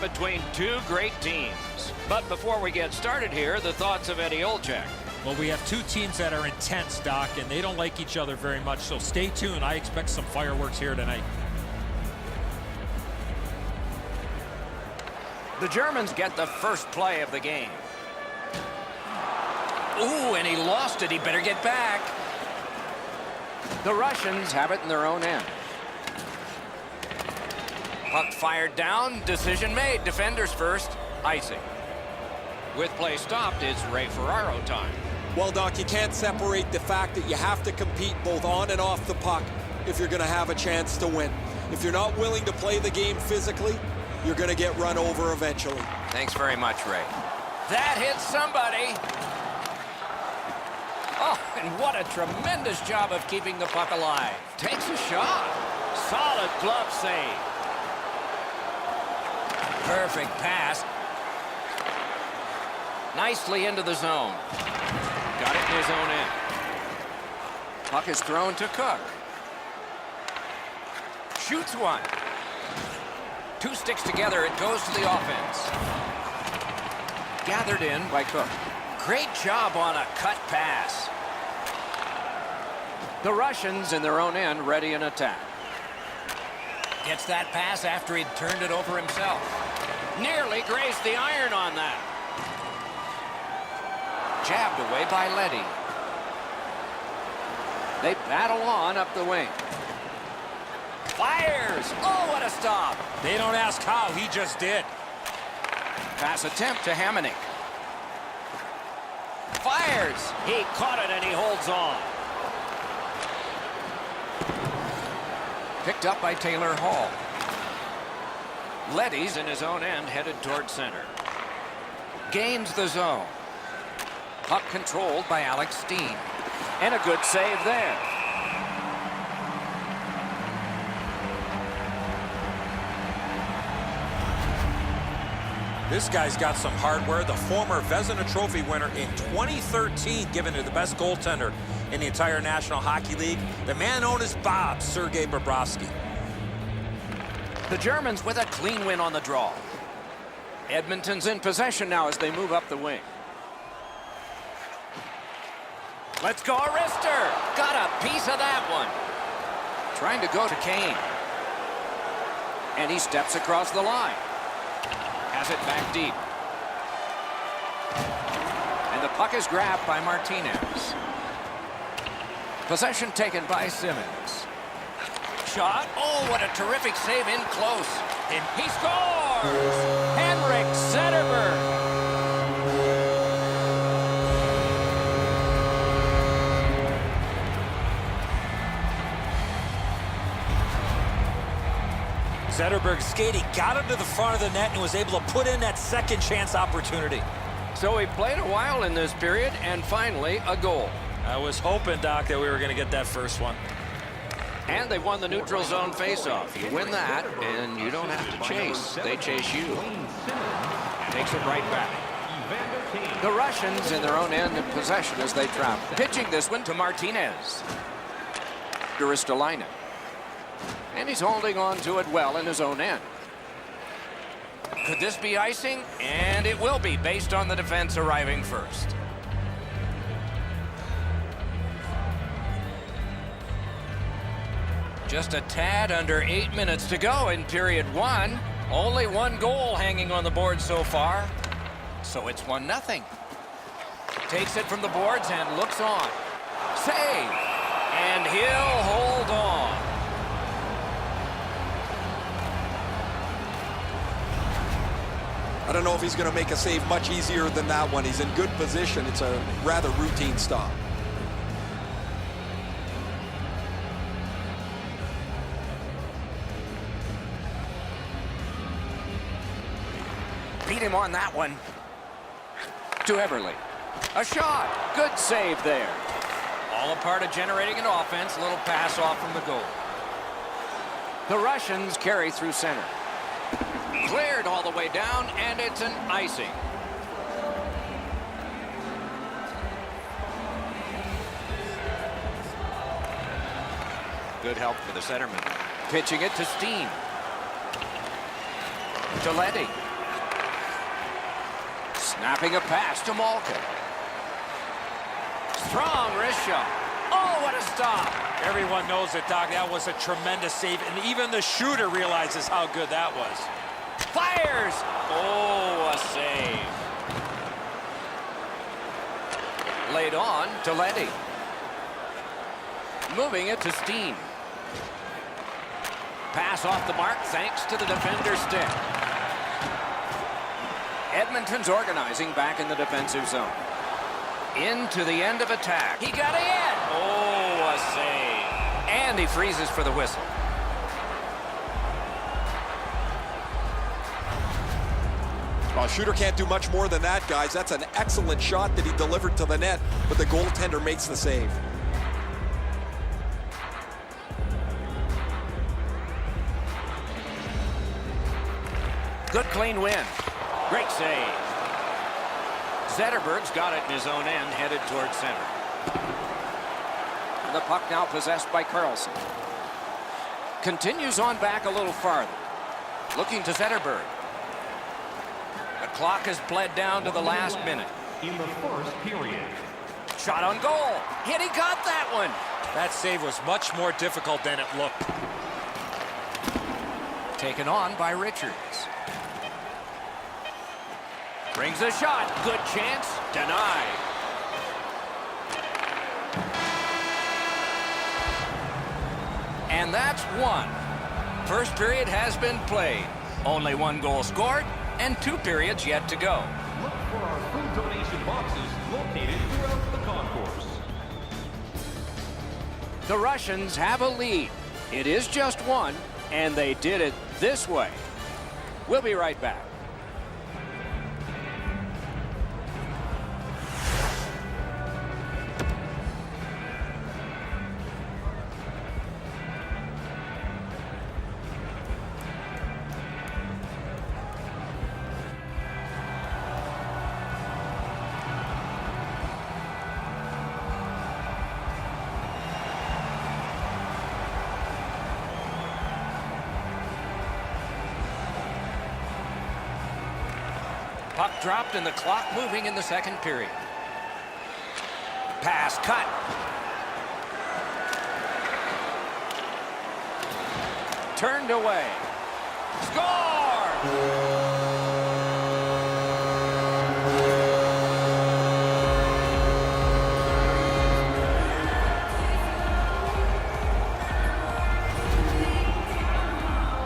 between two great teams. But before we get started here, the thoughts of Eddie Olczyk. Well, we have two teams that are intense, Doc, and they don't like each other very much, so stay tuned. I expect some fireworks here tonight. The Germans get the first play of the game. Ooh, and he lost it. He better get back. The Russians have it in their own end. Puck fired down. Decision made. Defenders first. Icing. With play stopped, it's Ray Ferraro time. Well, Doc, you can't separate the fact that you have to compete both on and off the puck if you're going to have a chance to win. If you're not willing to play the game physically, you're going to get run over eventually. Thanks very much, Ray. That hits somebody. Oh, and what a tremendous job of keeping the puck alive. Takes a shot. Solid glove save. Perfect pass. Nicely into the zone. Got it in his own end. Puck is thrown to Cook. Shoots one. Two sticks together, it goes to the offense. Gathered in by Cook. Great job on a cut pass. The Russians in their own end, ready in attack. Gets that pass after he'd turned it over himself. Nearly grazed the iron on that. Jabbed away by Leddy. They battle on up the wing. Fires! Oh, what a stop! They don't ask how, he just did. Pass attempt to Hamonic. Fires! He caught it and he holds on. Picked up by Taylor Hall. Leddy's in his own end, headed toward center. Gains the zone. Puck controlled by Alex Steen. And a good save there. This guy's got some hardware. The former Vezina Trophy winner in 2013, given it the best goaltender in the entire National Hockey League. The man known as Bob, Sergei Bobrovsky. The Germans with a clean win on the draw. Edmonton's in possession now as they move up the wing. Let's go, Arister. Got a piece of that one. Trying to go to Kane. And he steps across the line. Has it back deep. And the puck is grabbed by Martinez. Possession taken by Simmons. Shot. Oh, what a terrific save in close. And he scores! Henrik Zetterberg. Zetterberg skating, got him to the front of the net and was able to put in that second chance opportunity. So he played a while in this period, and finally a goal. I was hoping, Doc, that we were going to get that first one. And they won the neutral zone faceoff. You win that, and you don't have to chase. They chase you. Takes it right back. The Russians in their own end of possession as they travel. Pitching this one to Martinez. To Ristolainen. And he's holding on to it well in his own end. Could this be icing? And it will be, based on the defense arriving first. Just a tad under 8 minutes to go in period one. Only one goal hanging on the board so far. So it's 1-0. Takes it from the boards and looks on. Save! And he'll hold on. I don't know if he's going to make a save much easier than that one. He's in good position. It's a rather routine stop. Beat him on that one. To Everly. A shot. Good save there. All a part of generating an offense. A little pass off from the goal. The Russians carry through center. Cleared all the way down, and it's an icing. Good help for the centerman. Pitching it to Steen. To Leddy. Snapping a pass to Malkin. Strong wrist shot. Oh, what a stop. Everyone knows it, Doc. That was a tremendous save, and even the shooter realizes how good that was. Fires. Oh, a save. Laid on to Letty. Moving it to Steen. Pass off the mark thanks to the defender's stick. Edmonton's organizing back in the defensive zone. Into the end of attack. He got in. Oh, a save. And he freezes for the whistle. Well, shooter can't do much more than that, guys. That's an excellent shot that he delivered to the net, but the goaltender makes the save. Good clean win. Great save. Zetterberg's got it in his own end, headed towards center. The puck now possessed by Carlson. Continues on back a little farther. Looking to Zetterberg. The clock has bled down to the last minute. In the first period. Shot on goal. And he got that one. That save was much more difficult than it looked. Taken on by Richards. Brings a shot. Good chance. Denied. And that's one. First period has been played. Only one goal scored and 2 periods yet to go. Look for our food donation boxes located throughout the concourse. The Russians have a lead. It is just one, and they did it this way. We'll be right back. Puck dropped and the clock moving in the second period. Pass cut. Turned away. Score!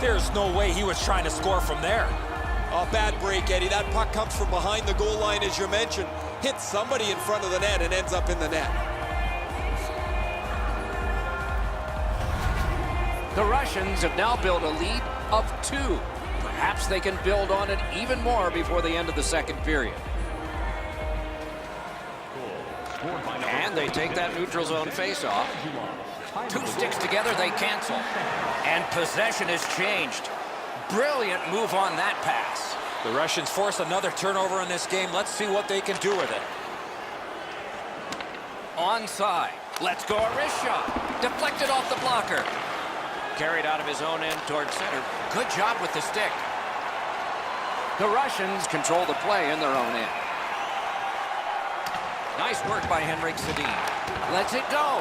There's no way he was trying to score from there. Oh, bad break, Eddie. That puck comes from behind the goal line, as you mentioned. Hits somebody in front of the net and ends up in the net. The Russians have now built a lead of 2. Perhaps they can build on it even more before the end of the second period. And they take that neutral zone face-off. 2 sticks together, they cancel. And possession has changed. Brilliant move on that pass. The Russians force another turnover in this game. Let's see what they can do with it. Onside. Let's go, a wrist shot. Deflected off the blocker. Carried out of his own end towards center. Good job with the stick. The Russians control the play in their own end. Nice work by Henrik Sedin. Lets it go.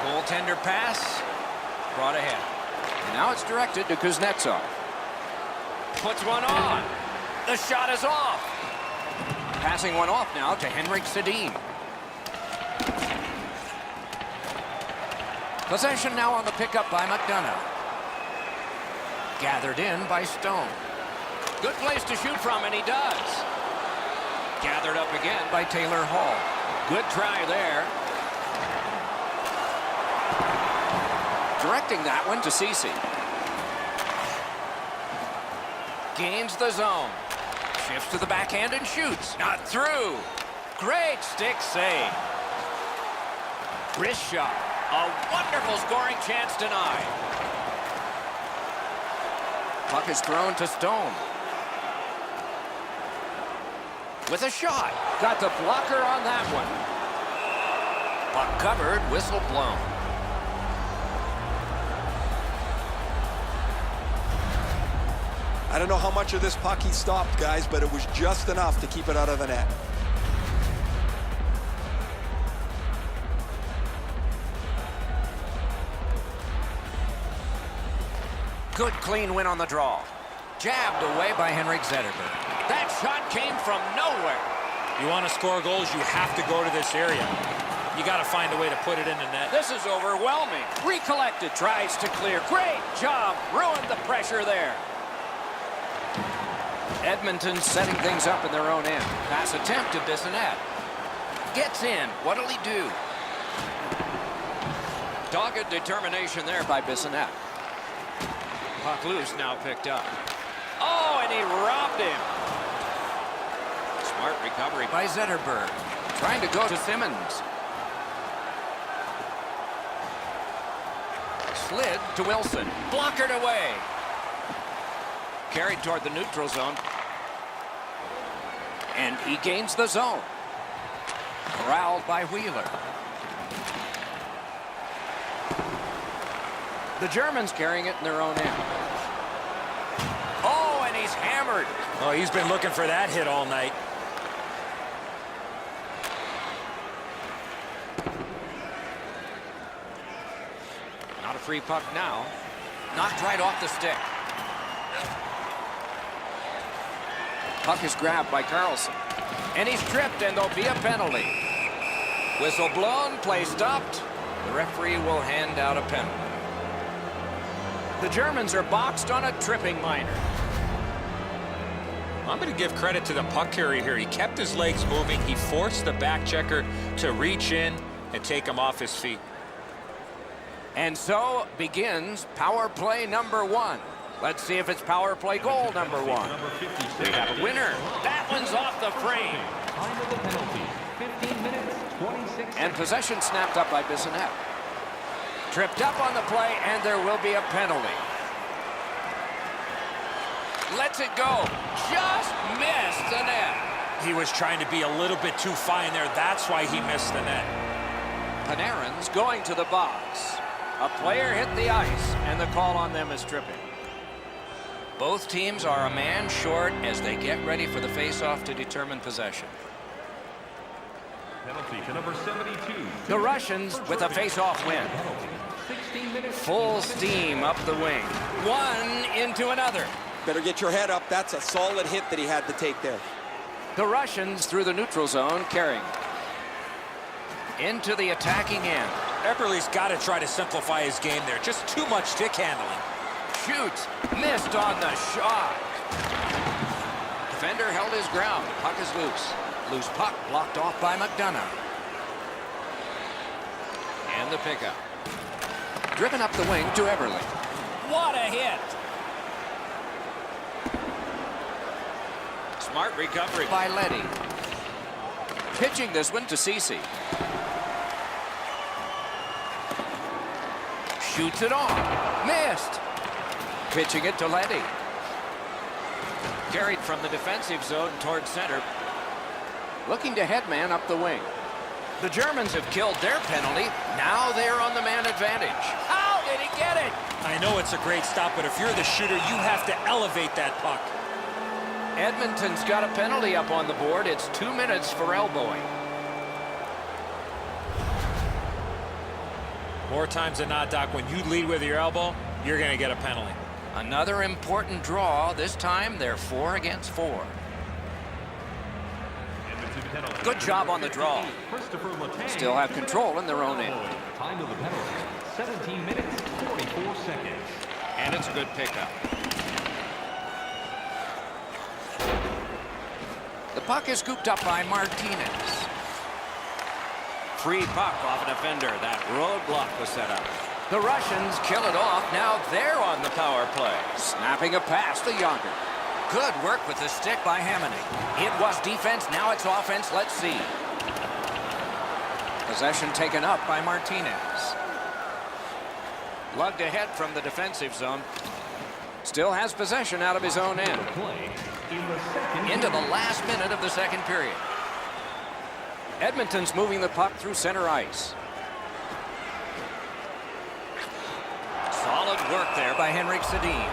Goaltender pass. Brought ahead. Now it's directed to Kuznetsov. Puts one on. The shot is off. Passing one off now to Henrik Sedin. Possession now on the pickup by McDonough. Gathered in by Stone. Good place to shoot from, and he does. Gathered up again by Taylor Hall. Good try there. Directing that one to Ceci. Gains the zone. Shifts to the backhand and shoots. Not through. Great stick save. Wrist shot. A wonderful scoring chance denied. Puck is thrown to Stone. With a shot. Got the blocker on that one. Puck covered, whistle blown. I don't know how much of this puck he stopped, guys, but it was just enough to keep it out of the net. Good clean win on the draw. Jabbed away by Henrik Zetterberg. That shot came from nowhere. You want to score goals, you have to go to this area. You got to find a way to put it in the net. This is overwhelming. Recollected, tries to clear. Great job. Ruined the pressure there. Edmonton setting things up in their own end. Pass attempt to Bissonnette. Gets in. What'll he do? Dogged determination there by Bissonnette. Puck loose, now picked up. Oh, and he robbed him. Smart recovery by Zetterberg. Trying to go to Simmons. Slid to Wilson. Blockered away. Carried toward the neutral zone. And he gains the zone. Corralled by Wheeler. The Germans carrying it in their own end. Oh, and he's hammered. Oh, he's been looking for that hit all night. Not a free puck now. Knocked right off the stick. Puck is grabbed by Carlson. And he's tripped, and there'll be a penalty. Whistle blown, play stopped. The referee will hand out a penalty. The Germans are boxed on a tripping minor. I'm going to give credit to the puck carrier here. He kept his legs moving. He forced the back checker to reach in and take him off his feet. And so begins power play number 1. Let's see if it's power play goal number 1. We have a winner. That one's off the frame. Time of the penalty, 15 minutes, 26 And possession snapped up by Bissonnette. Tripped up on the play, and there will be a penalty. Lets it go. Just missed the net. He was trying to be a little bit too fine there. That's why he missed the net. Panarin's going to the box. A player hit the ice, and the call on them is tripping. Both teams are a man short as they get ready for the face-off to determine possession. penalty to number 72. The Russians with a face-off win. 16 minutes. Full steam up the wing. One into another. Better get your head up. That's a solid hit that he had to take there. The Russians through the neutral zone carrying. Into the attacking end. Eberle's got to try to simplify his game there. Just too much stick handling. Shoots. Missed on the shot. Defender held his ground. Puck is loose. Loose puck blocked off by McDonough. And the pickup. Driven up the wing to Eberle. What a hit. Smart recovery by Leddy. Pitching this one to Ceci. Shoots it on. Missed. Pitching it to Leddy. Carried from the defensive zone towards center. Looking to headman up the wing. The Germans have killed their penalty. Now they're on the man advantage. How did he get it? I know it's a great stop, but if you're the shooter, you have to elevate that puck. Edmonton's got a penalty up on the board. It's 2 minutes for elbowing. More times than not, Doc, when you lead with your elbow, you're going to get a penalty. Another important draw. This time they're 4 against 4. Good job on the draw. Still have control in their own end. Time of the penalty, 17 minutes, 44 seconds. And it's a good pickup. The puck is scooped up by Martinez. Free puck off a defender. That roadblock was set up. The Russians kill it off. Now they're on the power play. Snapping a pass to Yager. Good work with the stick by Hamonic. It was defense. Now it's offense. Let's see. Possession taken up by Martinez. Lugged ahead from the defensive zone. Still has possession out of his own end. Play in the second. Into the last minute of the second period. Edmonton's moving the puck through center ice. Solid work there by Henrik Sedin.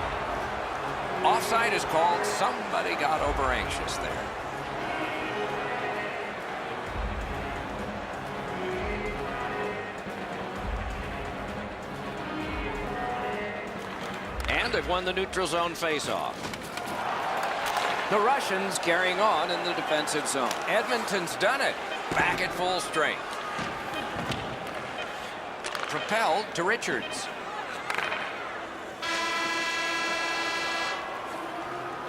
Offside is called. Somebody got over anxious there. And they've won the neutral zone faceoff. The Russians carrying on in the defensive zone. Edmonton's done it. Back at full strength. Propelled to Richards.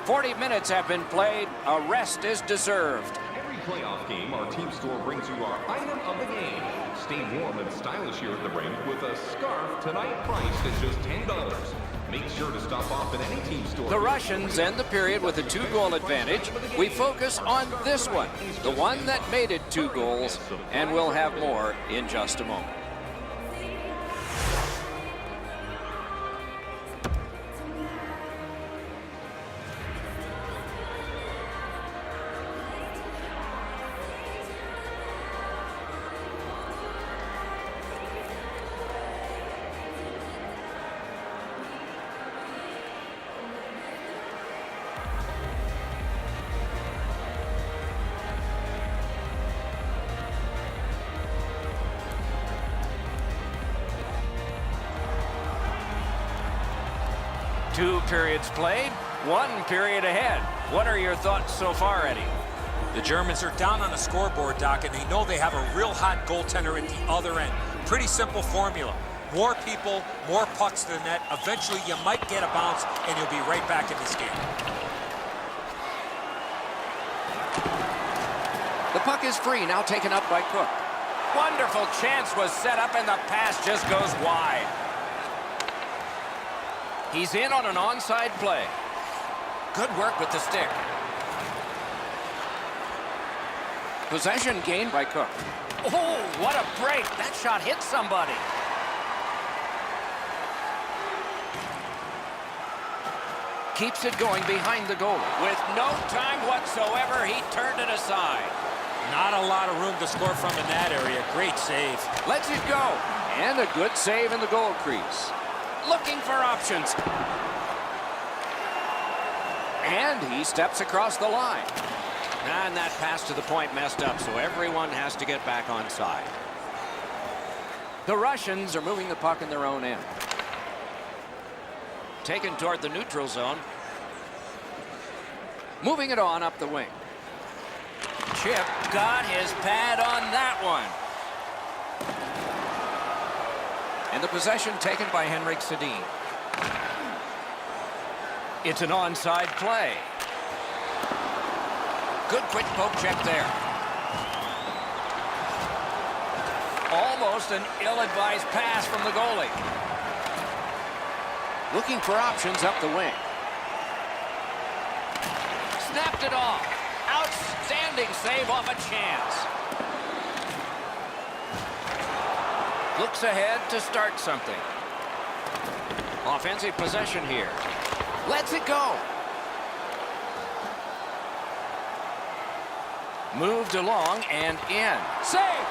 40 minutes have been played. A rest is deserved. Every playoff game, our team store brings you our item of the game. Stay warm and stylish here at the rink with a scarf tonight priced at just $10. Make sure to stop off at any team store. The Russians end the period with a 2-goal advantage. We focus on this one, the one that made it 2 goals, and we'll have more in just a moment. Two periods played, 1 period ahead. What are your thoughts so far, Eddie? The Germans are down on the scoreboard, Doc, and they know they have a real hot goaltender at the other end. Pretty simple formula. More people, more pucks to the net. Eventually, you might get a bounce, and you'll be right back in this game. The puck is free, now taken up by Cook. Wonderful chance was set up, and the pass just goes wide. He's in on an onside play. Good work with the stick. Possession gained by Cook. Oh, what a break. That shot hit somebody. Keeps it going behind the goal. With no time whatsoever, he turned it aside. Not a lot of room to score from in that area. Great save. Lets it go. And a good save in the goal crease. Looking for options. And he steps across the line. And that pass to the point messed up, so everyone has to get back on side. The Russians are moving the puck in their own end. Taken toward the neutral zone. Moving it on up the wing. Chip got his pad on that one. And the possession taken by Henrik Sedin. It's an onside play. Good quick poke check there. Almost an ill-advised pass from the goalie. Looking for options up the wing. Snapped it off. Outstanding save off a chance. Looks ahead to start something. Offensive possession here. Lets it go. Moved along and in. Save!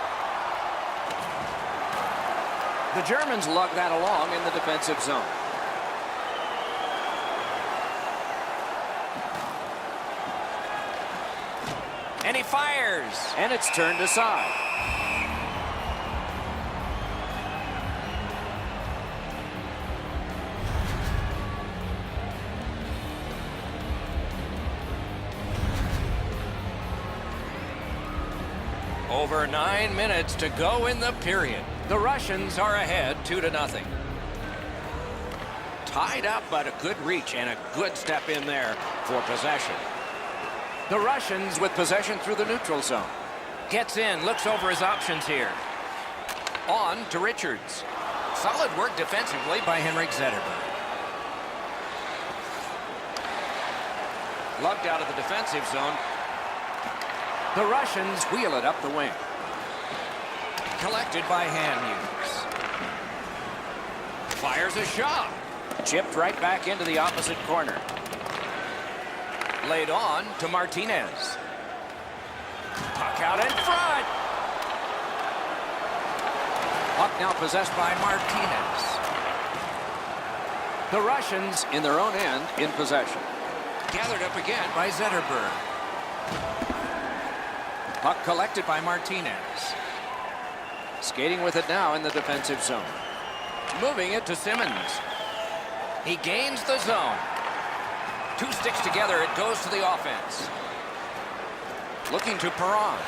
The Germans lug that along in the defensive zone. And he fires. And it's turned aside. Over 9 minutes to go in the period. The Russians are ahead 2-0. Tied up, but a good reach and a good step in there for possession. The Russians with possession through the neutral zone. Gets in, looks over his options here. On to Richards. Solid work defensively by Henrik Zetterberg. Lugged out of the defensive zone. The Russians wheel it up the wing. Collected by Hughes. Fires a shot. Chipped right back into the opposite corner. Laid on to Martinez. Puck out in front. Puck now possessed by Martinez. The Russians in their own end in possession. Gathered up again by Zetterberg. Puck collected by Martinez. Skating with it now in the defensive zone. Moving it to Simmons. He gains the zone. Two sticks together, it goes to the offense. Looking to Perron.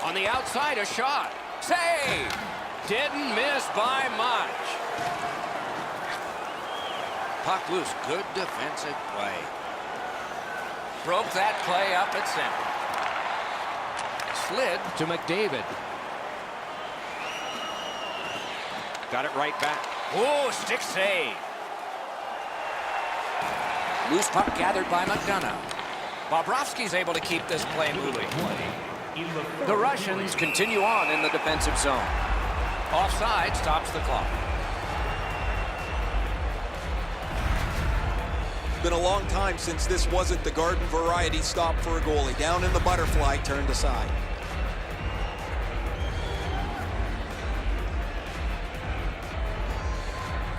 On the outside, a shot. Save! Didn't miss by much. Puck loose. Good defensive play. Broke that play up at center. Slid to McDavid. Got it right back. Oh, stick save. Loose puck gathered by McDonough. Bobrovsky's able to keep this play moving. The Russians continue on in the defensive zone. Offside stops the clock. Been a long time since this wasn't the garden variety stop for a goalie. Down in the butterfly, turned aside.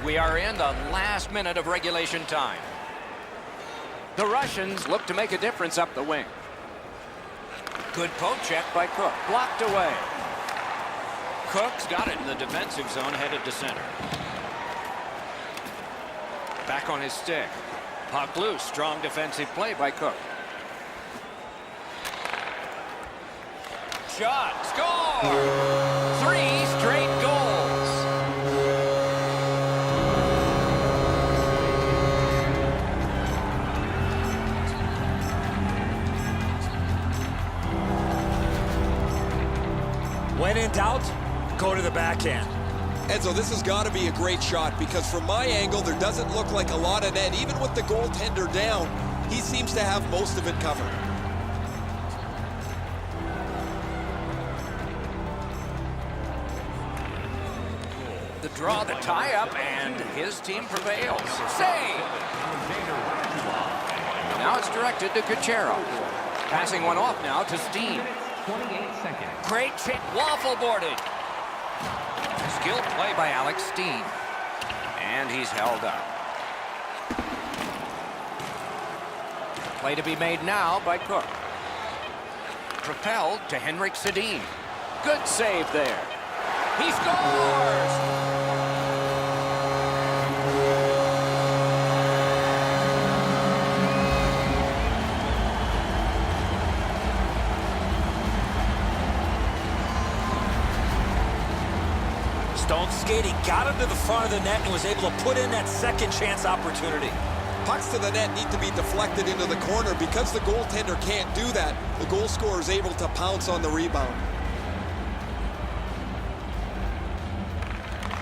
We are in the last minute of regulation time. The Russians look to make a difference up the wing. Good poke check by Cook. Blocked away. Cook's got it in the defensive zone, headed to center. Back on his stick. Puck loose. Strong defensive play by Cook. Shot. Score! 3 straight goals. When in doubt, go to the backhand. Enzo, this has got to be a great shot because from my angle, there doesn't look like a lot of net. Even with the goaltender down, he seems to have most of it covered. The draw, the tie-up, and his team prevails. Save! Now it's directed to Kucherov. Passing one off now to Steen. 28 seconds. Great check, waffle boarded. Skilled play by Alex Steen. And he's held up. Play to be made now by Cook. Propelled to Henrik Sedin. Good save there. He scores! Stone skating, got him to the front of the net and was able to put in that second chance opportunity. Pucks to the net need to be deflected into the corner. Because the goaltender can't do that, the goal scorer is able to pounce on the rebound.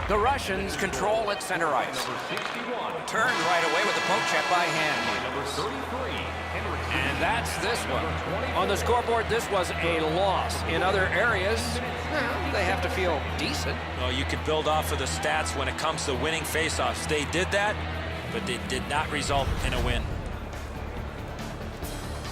The Russians control at center ice. Turned right away with the poke check by hand. Number 33, Henrik. And that's this one. On the scoreboard, this was a loss. In other areas, well, they have to feel decent. Oh, you can build off of the stats when it comes to winning faceoffs. They did that, but they did not result in a win.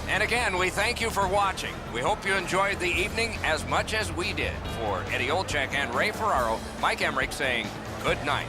And again, we thank you for watching. We hope you enjoyed the evening as much as we did. For Eddie Olczyk and Ray Ferraro, Mike Emmerich saying good night.